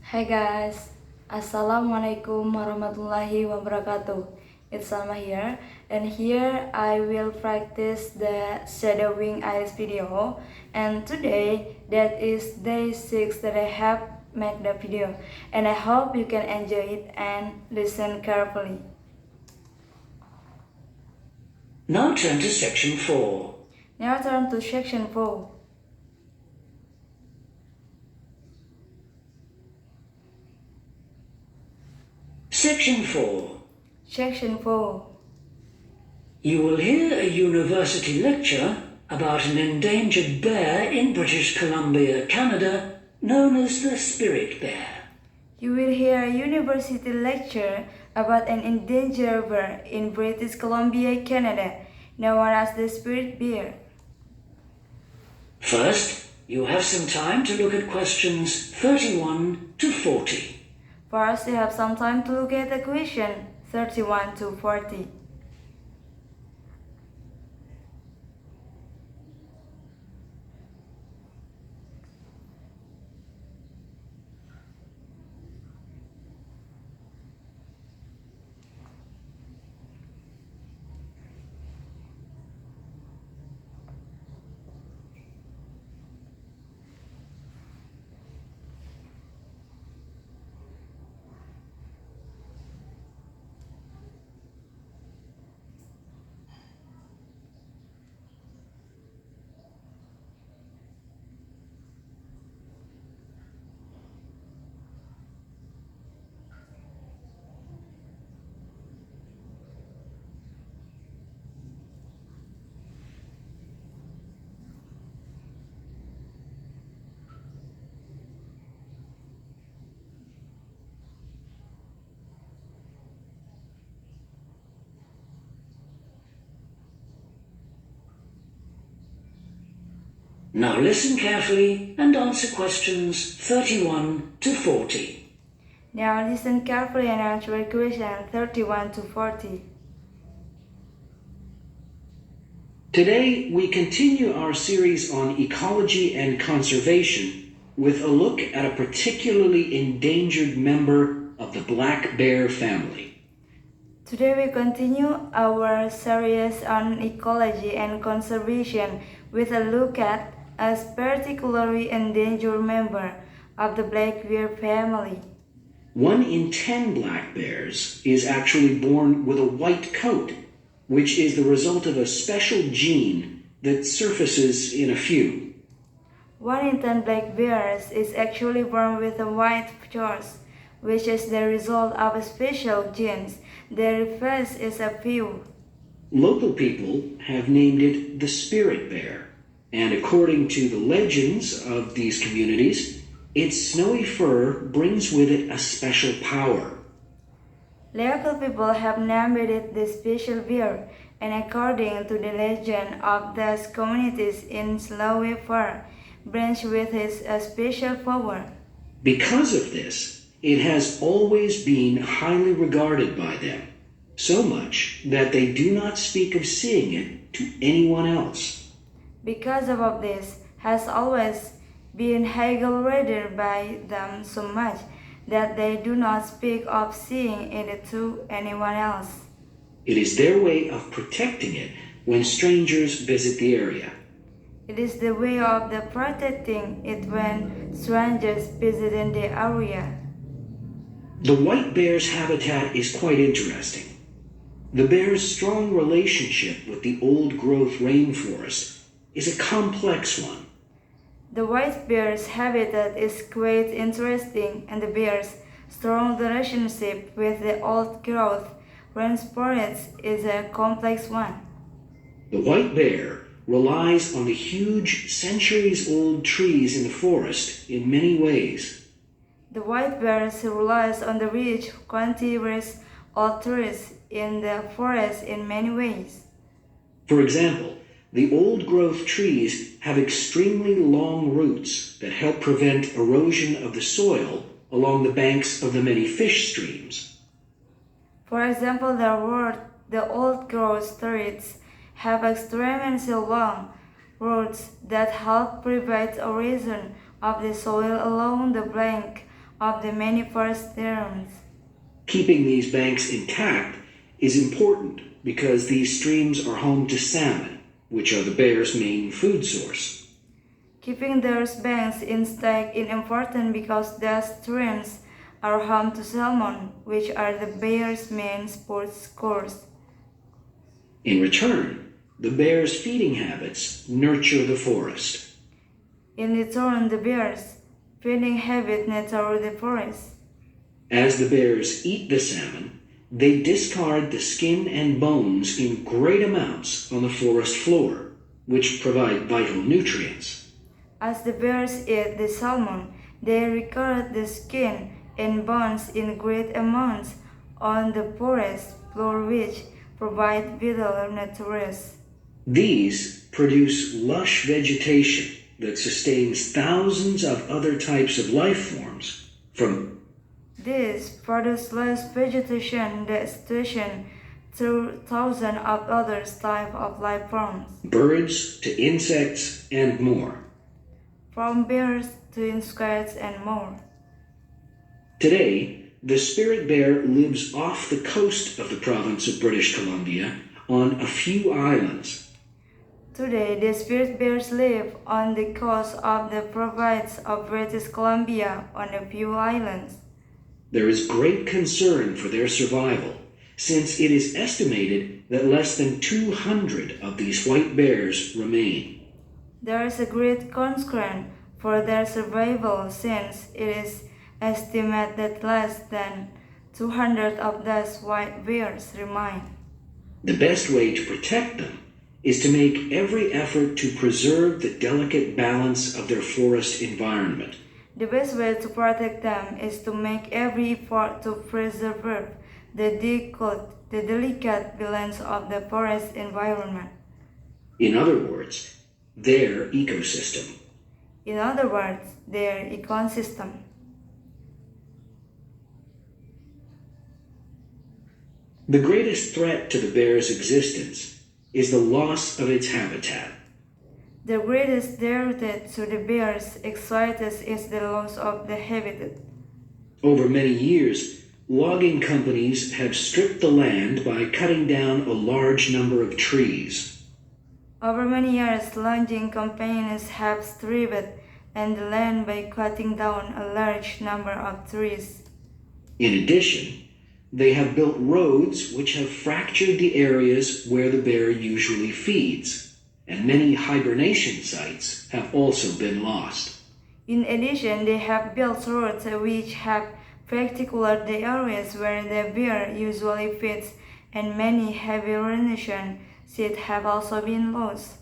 Hi guys, Assalamualaikum warahmatullahi wabarakatuh. It's Salma here, and here I will practice the shadowing IELTS video. And today, that is day 6 that I have made the video, and I hope you can enjoy it and listen carefully. Now turn to section 4. Now turn to section 4. Section 4. Section 4. You will hear a university lecture about an endangered bear in British Columbia, Canada, known as the spirit bear. You will hear a university lecture about an endangered bear in British Columbia, Canada, known as the spirit bear. First, you have some time to look at questions 31 to 40. First, you have some time to look at the question 31 to 40. Now listen carefully and answer questions 31 to 40. Now listen carefully and answer question 31 to 40. Today, we continue our series on ecology and conservation with a look at a particularly endangered member of the black bear family. Today we continue our series on ecology and conservation with a look at a particularly endangered member of the black bear family. 1 in 10 black bears is actually born with a white coat, which is the result of a special gene that surfaces in a few. 1 in 10 black bears is actually born with a white choice, which is the result of a special genes. Their face is a few. Local people have named it the spirit bear, and according to the legends of these communities, its snowy fur brings with it a special power. Local people have named it the special bear, and according to the legend of those communities in snowy fur brings with it a special power. Because of this, it has always been highly regarded by them, so much that they do not speak of seeing it to anyone else. Because of this has always been highly regarded by them so much that they do not speak of seeing it to anyone else. It is their way of protecting it when strangers visit the area. It is the way of the protecting it when strangers visit in the area. The white bear's habitat is quite interesting. The bear's strong relationship with the old-growth rainforest is a complex one. The white bear's habitat is quite interesting, and the bear's strong relationship with the old-growth rainforest is a complex one. The white bear relies on the huge centuries-old trees in the forest in many ways. The white bear relies on the rich, contiguous old trees in the forest in many ways. For example, the old-growth trees have extremely long roots that help prevent erosion of the soil along the banks of the many fish streams. For example, the old-growth trees have extremely long roots that help prevent erosion of the soil along the bank of the many forest streams. Keeping these banks intact is important because these streams are home to salmon, which are the bear's main food source. Keeping those banks intact is important because those streams are home to salmon, which are the bear's main food source. In return, the bear's feeding habits nurture the forest. In return, the bear's feeding habits nurture the forest. As the bears eat the salmon, they discard the skin and bones in great amounts on the forest floor, which provide vital nutrients. As the bears eat the salmon, they regard the skin and bones in great amounts on the forest floor, which provide vital nutrients. These produce lush vegetation that sustains thousands of other types of life forms, from This produces lush vegetation that sustains through thousands of other types of life forms, birds to insects and more. from bears to insects and more. Today, the spirit bear lives off the coast of the province of British Columbia on a few islands. Today, the spirit bears live on the coast of the province of British Columbia on a few islands. There is great concern for their survival, since it is estimated that less than 200 of these white bears remain. There is a great concern for their survival since it is estimated that less than 200 of those white bears remain. The best way to protect them is to make every effort to preserve the delicate balance of their forest environment. The best way to protect them is to make every effort to preserve the delicate balance of the forest environment. In other words, their ecosystem. In other words, their ecosystem. The greatest threat to the bear's existence is the loss of its habitat. The greatest threat to the bear's existence is the loss of the habitat. Over many years, logging companies have stripped the land by cutting down a large number of trees. Over many years, logging companies have stripped and the land by cutting down a large number of trees. In addition, they have built roads which have fractured the areas where the bear usually feeds, and many hibernation sites have also been lost. In addition, they have built roads which have fractured the areas where the bear usually feeds, and many hibernation sites have also been lost.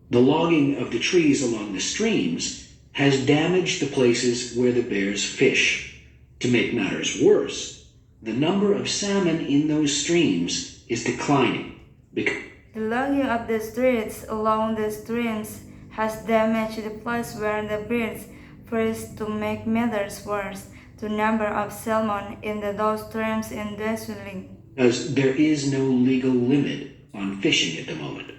The logging of the trees along the streams has damaged the places where the bears fish. To make matters worse, the number of salmon in those streams is declining. The logging of the streets along the streams has damaged the place where the birds fish. To make matters worse, the number of salmon in those streams is dwindling. As there is no legal limit on fishing at the moment.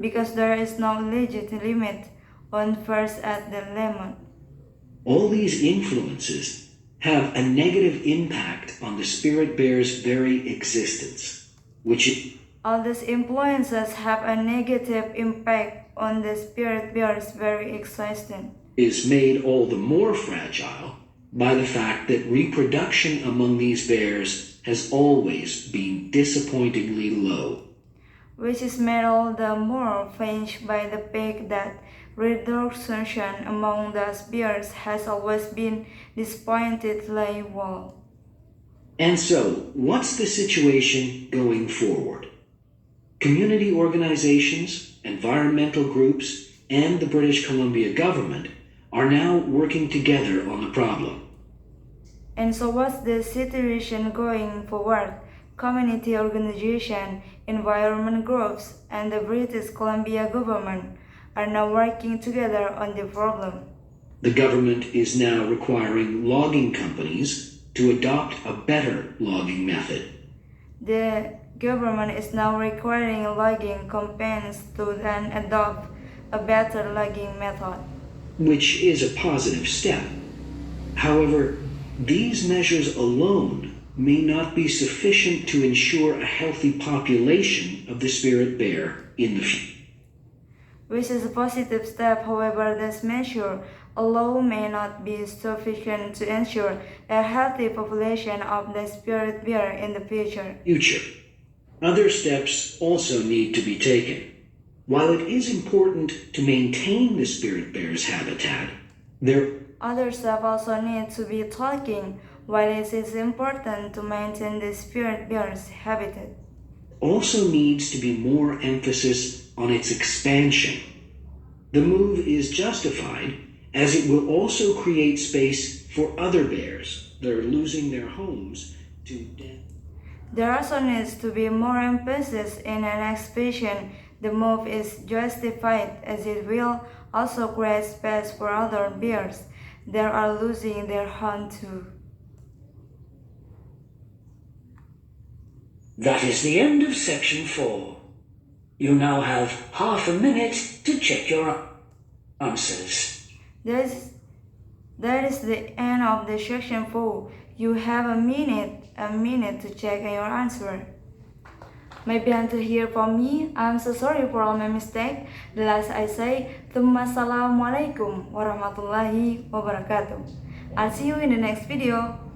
Because there is no legit limit on fish at the limit. All these influences have a negative impact on the spirit bear's very existence, which all these influences have a negative impact on the spirit bear's very existence. Is made all the more fragile by the fact that reproduction among these bears has always been disappointingly low. Which is made all the more fragile by the fact that reproduction among those bears has always been disappointingly low. And so, what's the situation going forward? Community organizations, environmental groups, and the British Columbia government are now working together on the problem. And so what's the situation going forward? Community organizations, environment groups, and the British Columbia government are now working together on the problem. The government is now requiring logging companies to adopt a better logging method. The government is now requiring logging companies to then adopt a better logging method, which is a positive step. However, these measures alone may not be sufficient to ensure a healthy population of the spirit bear in the future. Which is a positive step. However, this measure alone may not be sufficient to ensure a healthy population of the spirit bear in the future. Other steps also need to be taken. While it is important to maintain the spirit bear's habitat, other steps also need to be taken. While it is important to maintain the spirit bear's habitat, also needs to be more emphasis on its expansion. The move is justified as it will also create space for other bears that are losing their homes to death. There also needs to be more emphasis in an expansion. The move is justified as it will also create space for other bears that are losing their home too. That is the end of section 4. You now have half a minute to check your answers. That is the end of the section 4. You have a minute to check your answer. Maybe until here from me, I'm so sorry for all my mistakes. The last I say, Assalamualaikum warahmatullahi wabarakatuh. I'll see you in the next video.